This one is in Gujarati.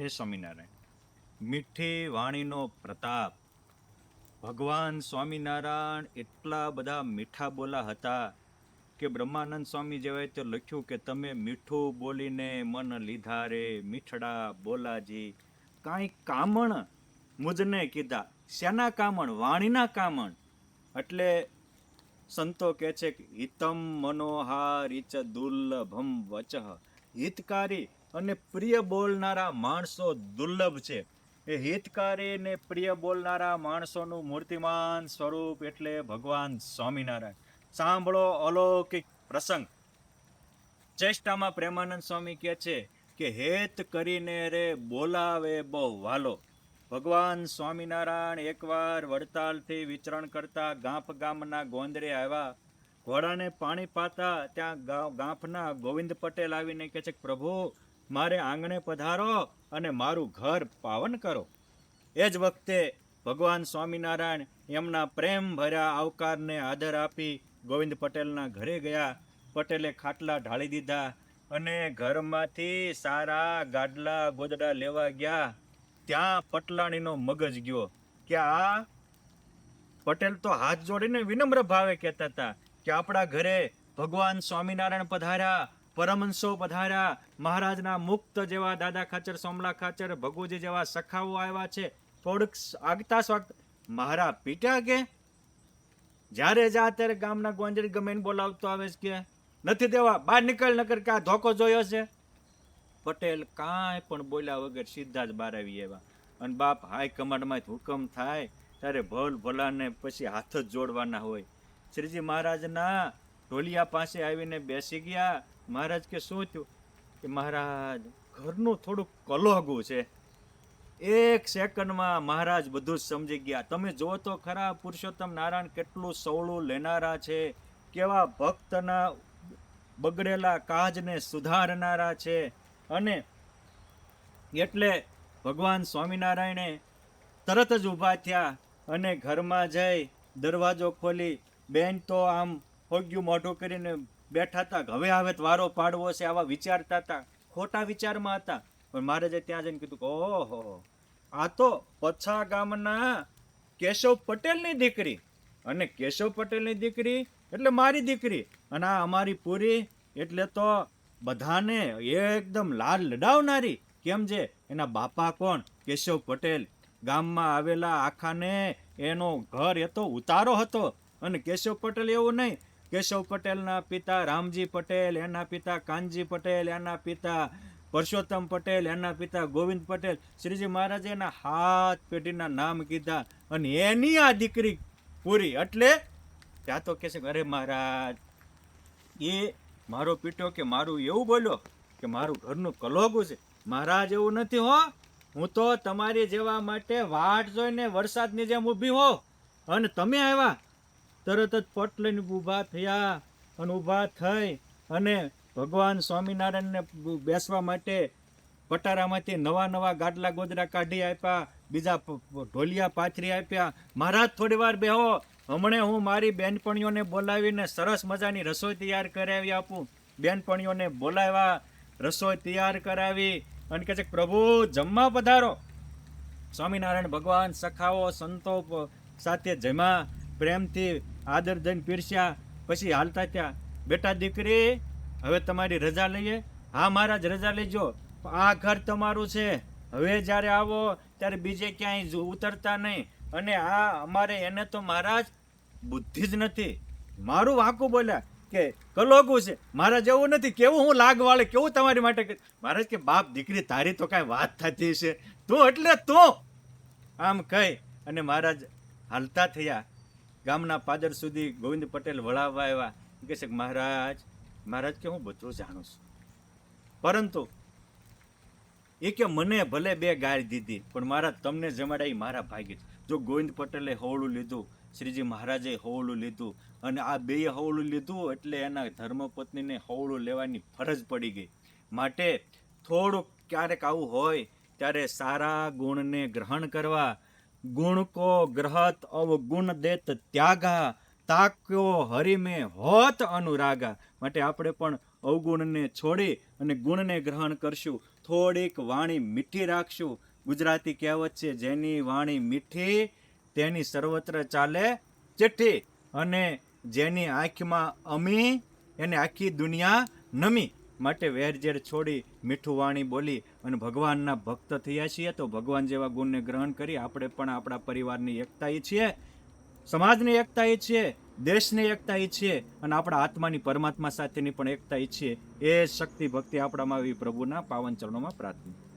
હે સ્વામિનારાયણ. મીઠી વાણીનો પ્રતાપ. ભગવાન સ્વામિનારાયણ એટલા બધા મીઠા બોલા હતા કે બ્રહ્માનંદ સ્વામી જેવાય તો લખ્યું કે તમે મીઠું બોલીને મન લીધા રે મીઠડા બોલાજી. કાંઈ કામણ મુજને કીધા. શેના કામણ? વાણીના કામણ. એટલે સંતો કહે છે કે હિતમ મનોહારિચ દુર્લભમ વચઃ. હિતકારી અને પ્રિય બોલનારા માણસો દુર્લભ છે. એ હિતકારી ને પ્રિય બોલનારા માણસોનું મૂર્તિમાન સ્વરૂપ એટલે ભગવાન સ્વામિનારાયણ. સાંભળો અલૌકિક પ્રસંગ. ચેષ્ટામાં પ્રેમાનંદ સ્વામી કહે છે કે હેત કરીને રે બોલાવે બહુ વાલો. ભગવાન સ્વામિનારાયણ એકવાર વડતાલથી વિચરણ કરતા ગાંફ ગામના ગોંદરે આવ્યા. ઘોડાને પાણી પાતા ત્યાં ગાંફના ગોવિંદ પટેલ આવીને કહે છે, પ્રભુ મારે આંગણે પધારો અને મારું ઘર પાવન કરો. એ જ વખતે ભગવાન સ્વામિનારાયણ એમના પ્રેમ ભર્યા આવકારને આદર આપી ગોવિંદ પટેલના ઘરે ગયા. પટેલે ખાટલા ઢાળી દીધા અને ઘરમાંથી સારા ગાડલા ગોદડા લેવા ગયા. ત્યાં પટલાણીનો મગજ ગયો કે આ પટેલ તો હાથ જોડીને વિનમ્ર ભાવે કહેતા હતા કે આપણા ઘરે ભગવાન સ્વામિનારાયણ પધાર્યા, પરમહંસો પધાર્યા, મહારાજના મુક્ત જેવા દાદા ખાચર, સોમલા ખાચર, ભગુજી જેવા સખાઓ આવ્યા છે, થોડુંક આગતા સ્વાગત. મહારાજ પીટ્યા કે જ્યારે જા ત્યારે ગામના ગોંજરી ગમે બોલાવતો આવે કે નથી દેવા, બહાર નીકળ, નકર કે આ ધોકો જોયો છે. પટેલ કાંઈ પણ બોલ્યા વગર સીધા જ બહાર આવી આવ્યા. અને બાપ હાઈ કમાન્ડમાં હુકમ થાય ત્યારે ભલ ભલાને પછી હાથ જ જોડવાના હોય. શ્રીજી મહારાજના ઢોલિયા પાસે આવીને બેસી ગયા. મહારાજ કે શું થયું? કે મહારાજ ઘરનું થોડુંક કલોગું છે. એક સેકન્ડમાં મહારાજ બધું જ સમજી ગયા. તમે જો તો ખરા પુરુષોત્તમ નારાયણ કેટલું સવળું લેનારા છે, કેવા ભક્તના બગડેલા કાજને સુધારનારા છે. અને એટલે ભગવાન સ્વામિનારાયણે તરત જ ઊભા થયા અને ઘરમાં જઈ દરવાજો ખોલી. બેન તો આમ હોગ્યું મોઢું કરીને બેઠા હતા. હવે વારો પાડવો છે આવા વિચારતા હતા, ખોટા વિચારમાં હતા. પણ મહારાજે ત્યાં જઈને કીધું કે ઓહો, આ તો પછા ગામના કેશવ પટેલની દીકરી, અને કેશવ પટેલની દીકરી એટલે મારી દીકરી, અને આ અમારી પૂરી એટલે તો બધાને એકદમ લાલ લડાવનારી. કેમ છે? એના બાપા કોણ? કેશવ પટેલ. ગામમાં આવેલા આખાને એનો ઘર એ તો ઉતારો હતો. અને કેશવ પટેલ એવું નહીં, કેશવ પટેલના પિતા રામજી પટેલ, એના પિતા કાનજી પટેલ, એના પિતા પરસોત્તમ પટેલ, એના પિતા ગોવિંદ પટેલ. શ્રીજી મહારાજે એના 7 પેઢીના નામ કીધા અને એની આ દીકરી પૂરી. એટલે ત્યાં તો કે છે અરે મહારાજ એ મારો પીટો કે મારું એવું બોલ્યો કે મારું ઘરનું કલોગું છે. મહારાજ એવું નથી હો, હું તો તમારી જેવા માટે વાટ જોઈને વરસાદની જેમ ઊભી હો. અને તમે આવ્યા તરત જ પટ લઈને ઊભા થયા અને ઊભા થઈ અને ભગવાન સ્વામિનારાયણને બેસવા માટે પટારામાંથી નવા ગાડલા ગોદડા કાઢી આપ્યા, બીજા ઢોલિયા પાથરી આપ્યા. મહારાજ થોડી વાર બેહો, હમણે હું મારી બેનપણીઓને બોલાવીને સરસ મજાની રસોઈ તૈયાર કરાવી આપું. બેનપણીઓને બોલાવ્યા, રસોઈ તૈયાર કરાવી અને કહે છે પ્રભુ જમવા પધારો. સ્વામિનારાયણ ભગવાન સખાઓ સંતો સાથે જમ્યા, પ્રેમથી આદર દઈને પીરસ્યા. પછી હાલતા ત્યાં, બેટા દીકરી હવે તમારી રજા લઈએ. હા મહારાજ રજા લેજો, આ ઘર તમારું છે, હવે જ્યારે આવો ત્યારે બીજે ક્યાંય ઉતરતા નહીં. અને આ અમારે એને તો મહારાજ બુદ્ધિ જ નથી. મારું વાંકું બોલ્યા કે કલોગું છે. મહારાજ એવું નથી, કેવું હું લાગવાળે, કેવું તમારી માટે. મહારાજ કે બાપ દીકરી તારી તો કાંઈ વાત થતી છે, તું એટલે તું. આમ કહી અને મહારાજ હાલતા થયા. ગામના પાદર સુધી ગોવિંદ પટેલ વળાવવા આવ્યા. કહે છે મહારાજ કે હું બધું જાણું છું, પરંતુ એ કે મને ભલે 2 ગાય દીધી પણ મહારાજ તમને જમાડાઈ મારા ભાગ્ય. જો ગોવિંદ પટેલે હવળું લીધું, શ્રીજી મહારાજે હવળું લીધું, અને આ બેય હવળું લીધું એટલે એના ધર્મપત્નીને હવળું લેવાની ફરજ પડી ગઈ. માટે થોડુંક ક્યારેક આવું હોય ત્યારે સારા ગુણને ગ્રહણ કરવા. ગુણ કો ગ્રહત અવગુણ દેત ત્યાગા, તાક્યો હરિમે હોત અનુરાગા. માટે આપણે પણ અવગુણને છોડી અને ગુણને ગ્રહણ કરશું. થોડીક વાણી મીઠી રાખશું. ગુજરાતી કહેવત છે, જેની વાણી મીઠી તેની સર્વત્ર ચાલે ચિઠ્ઠી, અને જેની આંખમાં અમી એને આખી દુનિયા નમી. માટે વેરઝેર છોડી મીઠું વાણી બોલી અને ભગવાનના ભક્ત થયા છીએ, તો ભગવાન જેવા ગુણને ગ્રહણ કરી આપણે પણ આપણા પરિવારની એકતા ઈચ્છીએ, સમાજની એકતા ઈચ્છીએ, દેશની એકતા ઈચ્છીએ, અને આપણા આત્માની પરમાત્મા સાથેની પણ એકતા ઈચ્છીએ. એ શક્તિ ભક્તિ આપણામાં આવી પ્રભુના પાવન ચરણોમાં પ્રાર્થના.